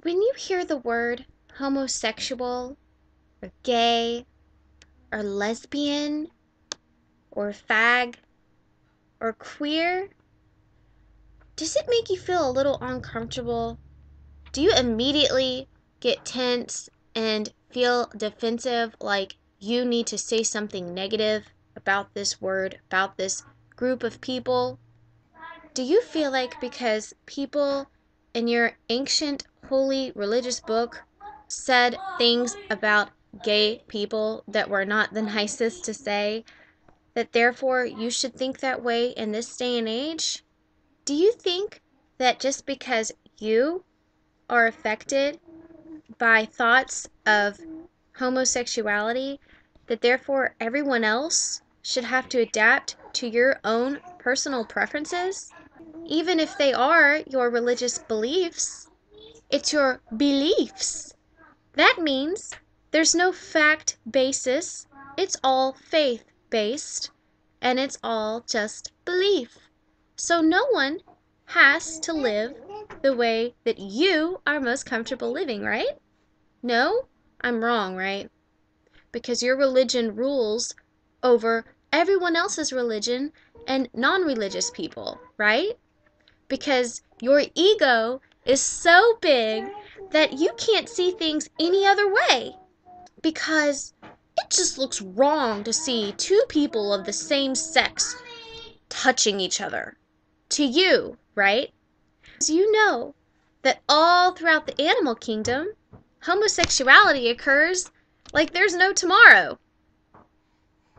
When you hear the word homosexual or gay or lesbian or fag or queer, does it make you feel a little uncomfortable? Do you immediately get tense and feel defensive, like you need to say something negative about this word, about this group of people? Do you feel like because people in your ancient, holy, religious book said things about gay people that were not the nicest to say, that therefore you should think that way in this day and age? Do you think that just because you are affected by thoughts of homosexuality, that therefore everyone else should have to adapt to your own personal preferences? Even if they are your religious beliefs, it's your beliefs. That means there's no fact basis, it's all faith based, and it's all just belief. So no one has to live the way that you are most comfortable living, right? No? I'm wrong, right? Because your religion rules over everyone else's religion and non-religious people, right? Because your ego is so big that you can't see things any other way. Because it just looks wrong to see two people of the same sex touching each other. To you, right? Because you know that all throughout the animal kingdom, homosexuality occurs like there's no tomorrow.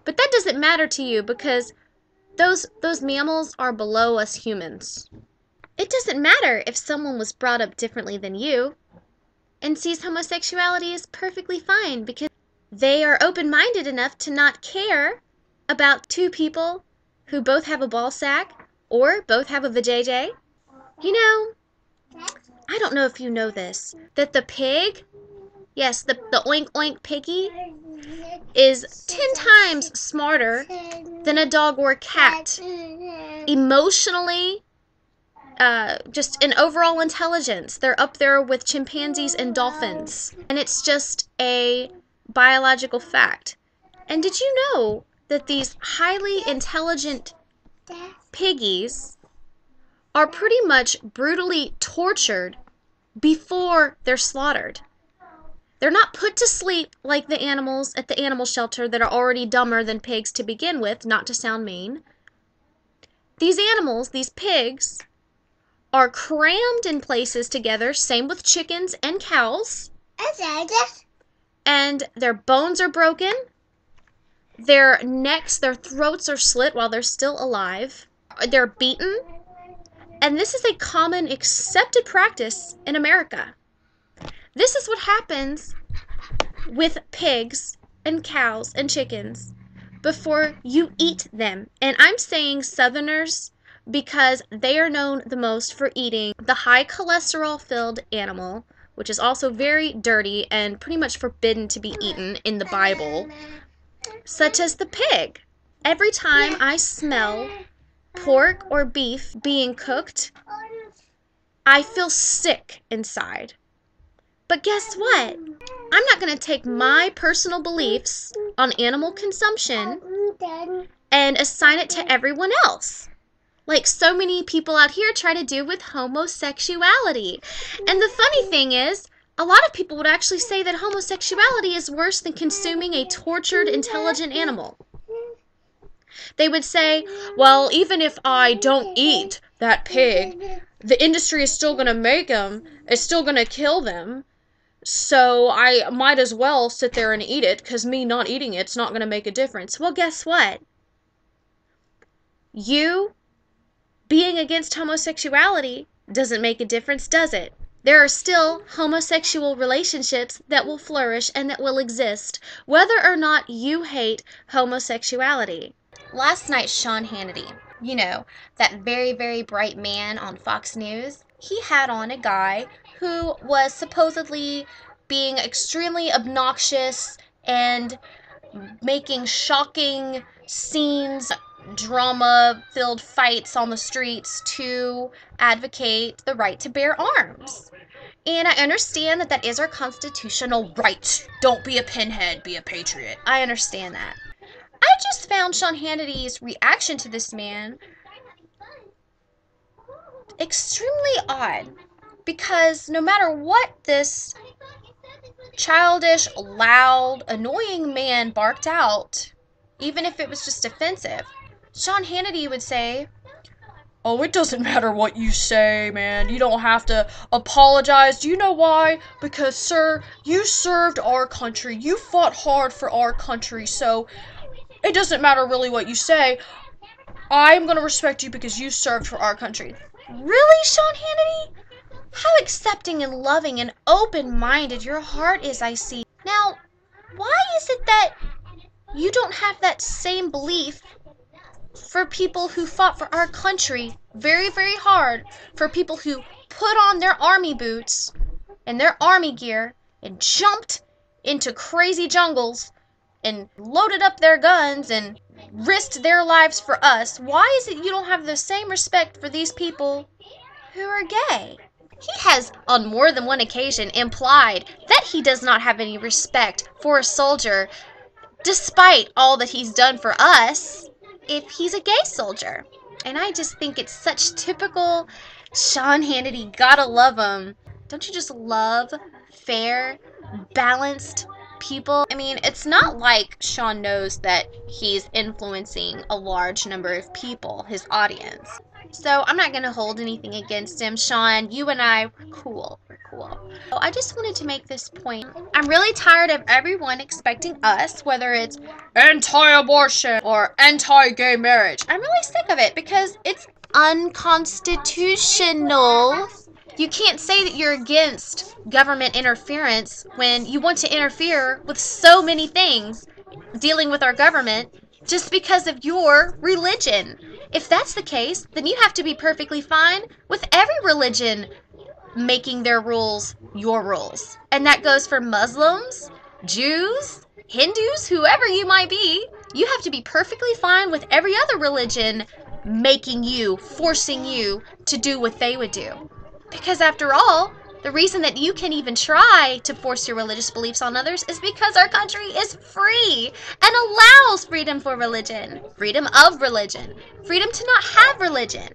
But that doesn't matter to you because those mammals are below us humans. It doesn't matter if someone was brought up differently than you and sees homosexuality as perfectly fine because they are open-minded enough to not care about two people who both have a ball sack or both have a vajayjay. You know, I don't know if you know this, that the pig, yes, the oink oink piggy, is 10 times smarter than a dog or a cat. Emotionally, just in overall intelligence, they're up there with chimpanzees and dolphins. And it's just a biological fact. And did you know that these highly intelligent piggies are pretty much brutally tortured before they're slaughtered? They're not put to sleep like the animals at the animal shelter that are already dumber than pigs to begin with, not to sound mean. These animals, these pigs, are crammed in places together, same with chickens and cows. And their bones are broken. Their necks, their throats are slit while they're still alive. They're beaten. And this is a common accepted practice in America. This is what happens with pigs and cows and chickens before you eat them. And I'm saying Southerners because they are known the most for eating the high cholesterol-filled animal, which is also very dirty and pretty much forbidden to be eaten in the Bible, such as the pig. Every time I smell pork or beef being cooked, I feel sick inside. But guess what? I'm not going to take my personal beliefs on animal consumption and assign it to everyone else, like so many people out here try to do with homosexuality. And the funny thing is, a lot of people would actually say that homosexuality is worse than consuming a tortured, intelligent animal. They would say, well, even if I don't eat that pig, the industry is still going to make them, it's still going to kill them, so I might as well sit there and eat it, because me not eating it's not going to make a difference. Well, guess what? You being against homosexuality doesn't make a difference, does it? There are still homosexual relationships that will flourish and that will exist, whether or not you hate homosexuality. Last night, Sean Hannity, you know, that very, very bright man on Fox News, he had on a guy who was supposedly being extremely obnoxious and making shocking scenes, drama-filled fights on the streets to advocate the right to bear arms. And I understand that that is our constitutional right. Don't be a pinhead, be a patriot. I understand that. I just found Sean Hannity's reaction to this man extremely odd, because no matter what this childish, loud, annoying man barked out, even if it was just offensive, Sean Hannity would say, "Oh, it doesn't matter what you say, man. You don't have to apologize. Do you know why? Because, sir, you served our country. You fought hard for our country, so it doesn't matter really what you say. I'm going to respect you because you served for our country." Really, Sean Hannity? How accepting and loving and open-minded your heart is, I see. Now, why is it that you don't have that same belief for people who fought for our country very, very hard, for people who put on their army boots and their army gear and jumped into crazy jungles and loaded up their guns and risked their lives for us? Why is it you don't have the same respect for these people who are gay? He has, on more than one occasion, implied that he does not have any respect for a soldier, despite all that he's done for us, if he's a gay soldier. And I just think it's such typical Sean Hannity. Gotta love him. Don't you just love fair, balanced people? I mean, it's not like Sean knows that he's influencing a large number of people, his audience. So I'm not going to hold anything against him. Sean, you and I, we're cool. We're cool. So I just wanted to make this point. I'm really tired of everyone expecting us, whether it's anti-abortion or anti-gay marriage. I'm really sick of it because it's unconstitutional. You can't say that you're against government interference when you want to interfere with so many things dealing with our government just because of your religion. If that's the case, then you have to be perfectly fine with every religion making their rules your rules. And that goes for Muslims, Jews, Hindus, whoever you might be. You have to be perfectly fine with every other religion making you, forcing you to do what they would do. Because after all, the reason that you can even try to force your religious beliefs on others is because our country is free and allows freedom for religion, freedom of religion, freedom to not have religion.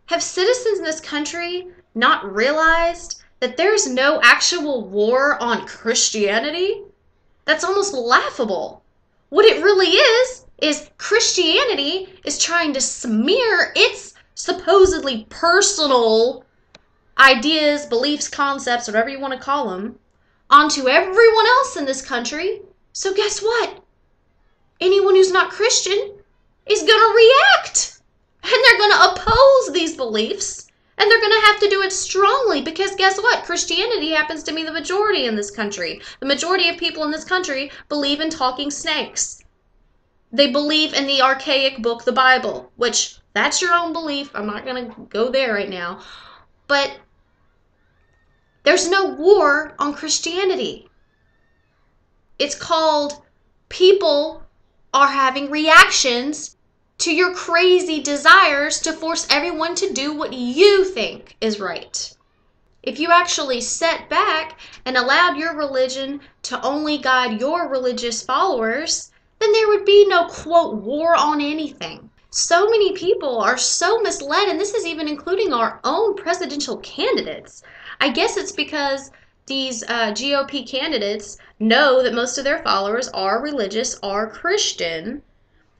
Have citizens in this country not realized that there's no actual war on Christianity? That's almost laughable. What it really is Christianity is trying to smear its supposedly personal ideas, beliefs, concepts, whatever you want to call them, onto everyone else in this country. So guess what? Anyone who's not Christian is going to react. And they're going to oppose these beliefs. And they're going to have to do it strongly because guess what? Christianity happens to be the majority in this country. The majority of people in this country believe in talking snakes. They believe in the archaic book, the Bible, which that's your own belief. I'm not going to go there right now. But there's no war on Christianity. It's called people are having reactions to your crazy desires to force everyone to do what you think is right. If you actually sat back and allowed your religion to only guide your religious followers, then there would be no, quote, war on anything. So many people are so misled, and this is even including our own presidential candidates. I guess it's because these GOP candidates know that most of their followers are religious, are Christian.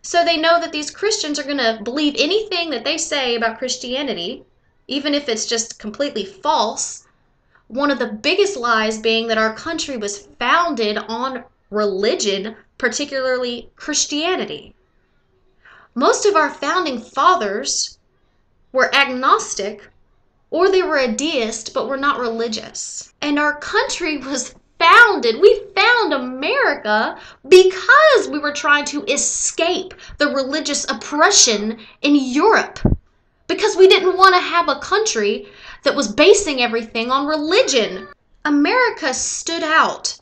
So they know that these Christians are going to believe anything that they say about Christianity, even if it's just completely false. One of the biggest lies being that our country was founded on religion, particularly Christianity. Most of our founding fathers were agnostic, or they were a deist, but were not religious. And our country was founded, we found America because we were trying to escape the religious oppression in Europe. Because we didn't want to have a country that was basing everything on religion. America stood out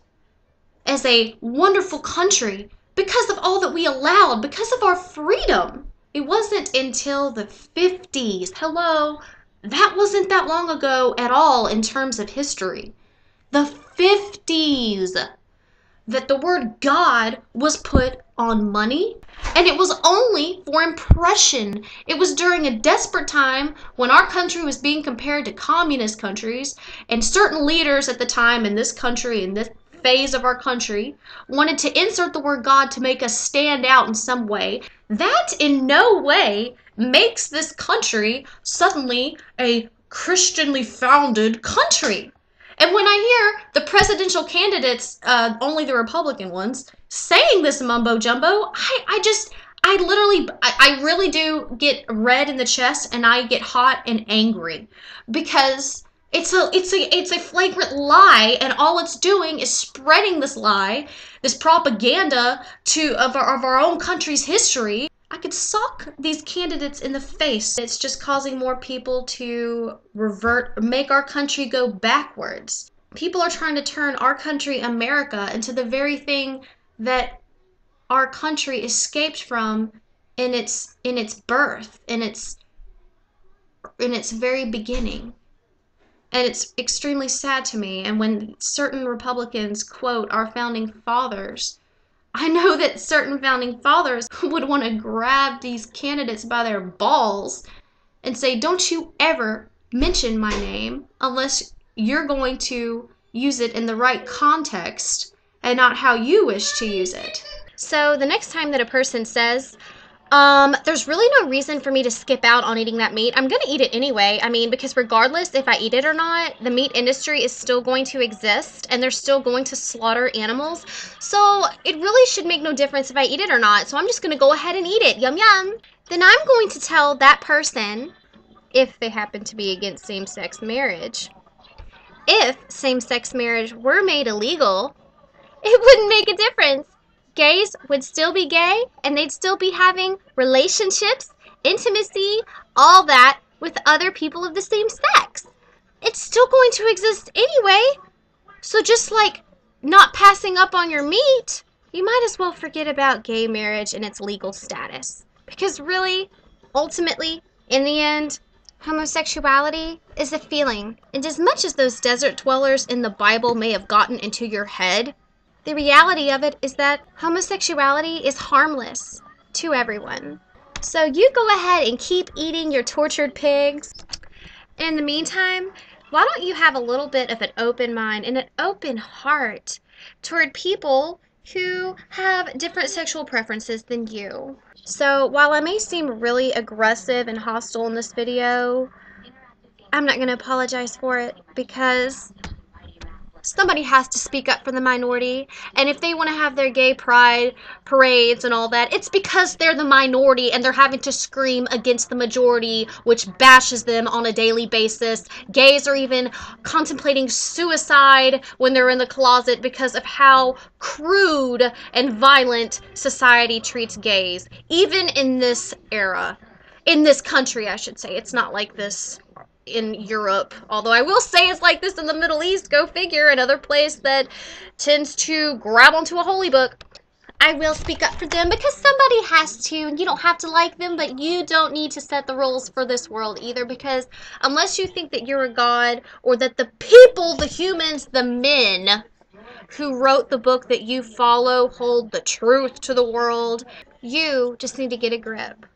as a wonderful country because of all that we allowed, because of our freedom. It wasn't until the 50s, hello, That wasn't that long ago at all in terms of history. The 50s, that the word God was put on money, and it was only for impression. It was during a desperate time when our country was being compared to communist countries, and certain leaders at the time in this country, in this phase of our country, wanted to insert the word God to make us stand out in some way. That in no way makes this country suddenly a Christianly founded country. And when I hear the presidential candidates, only the Republican ones, saying this mumbo jumbo, I really do get red in the chest, and I get hot and angry, because it's a flagrant lie, and all it's doing is spreading this lie, this propaganda of our own country's history. I could sock these candidates in the face. It's just causing more people to make our country go backwards. People are trying to turn our country, America, into the very thing that our country escaped from in its birth, in its very beginning. And it's extremely sad to me. And when certain Republicans quote our founding fathers, I know that certain founding fathers would want to grab these candidates by their balls and say, don't you ever mention my name unless you're going to use it in the right context and not how you wish to use it. So the next time that a person says, there's really no reason for me to skip out on eating that meat, I'm going to eat it anyway. I mean, because regardless if I eat it or not, the meat industry is still going to exist, and they're still going to slaughter animals. So it really should make no difference if I eat it or not. So I'm just going to go ahead and eat it. Yum, yum. Then I'm going to tell that person, if they happen to be against same-sex marriage, if same-sex marriage were made illegal, it wouldn't make a difference. Gays would still be gay, and they'd still be having relationships, intimacy, all that with other people of the same sex. It's still going to exist anyway. So just like not passing up on your meat, you might as well forget about gay marriage and its legal status. Because really, ultimately, in the end, homosexuality is a feeling. And as much as those desert dwellers in the Bible may have gotten into your head, the reality of it is that homosexuality is harmless to everyone. So you go ahead and keep eating your tortured pigs. In the meantime, why don't you have a little bit of an open mind and an open heart toward people who have different sexual preferences than you? So while I may seem really aggressive and hostile in this video, I'm not going to apologize for it, because somebody has to speak up for the minority. And if they want to have their gay pride parades and all that, it's because they're the minority and they're having to scream against the majority, which bashes them on a daily basis. Gays are even contemplating suicide when they're in the closet because of how crude and violent society treats gays. Even in this era. In this country, I should say. It's not like this in Europe, although I will say it's like this in the Middle East, go figure, another place that tends to grab onto a holy book. I will speak up for them because somebody has to, and you don't have to like them, but you don't need to set the rules for this world either, because unless you think that you're a god, or that the people, the humans, the men who wrote the book that you follow hold the truth to the world, you just need to get a grip.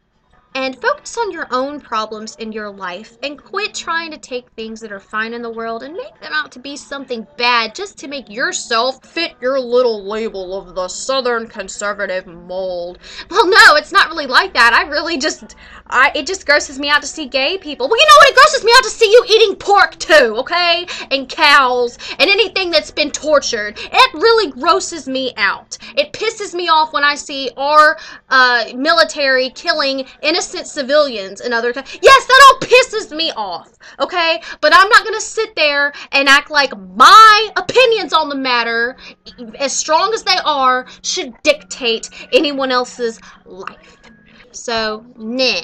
And focus on your own problems in your life, and quit trying to take things that are fine in the world and make them out to be something bad just to make yourself fit your little label of the Southern conservative mold. Well, no, it's not really like that. It just grosses me out to see gay people. Well, you know what? It grosses me out to see you eating pork too, okay? And cows and anything that's been tortured. It really grosses me out. It pisses me off when I see our military killing innocent civilians and other times. Yes, that all pisses me off, okay? But I'm not going to sit there and act like my opinions on the matter, as strong as they are, should dictate anyone else's life. So, nah.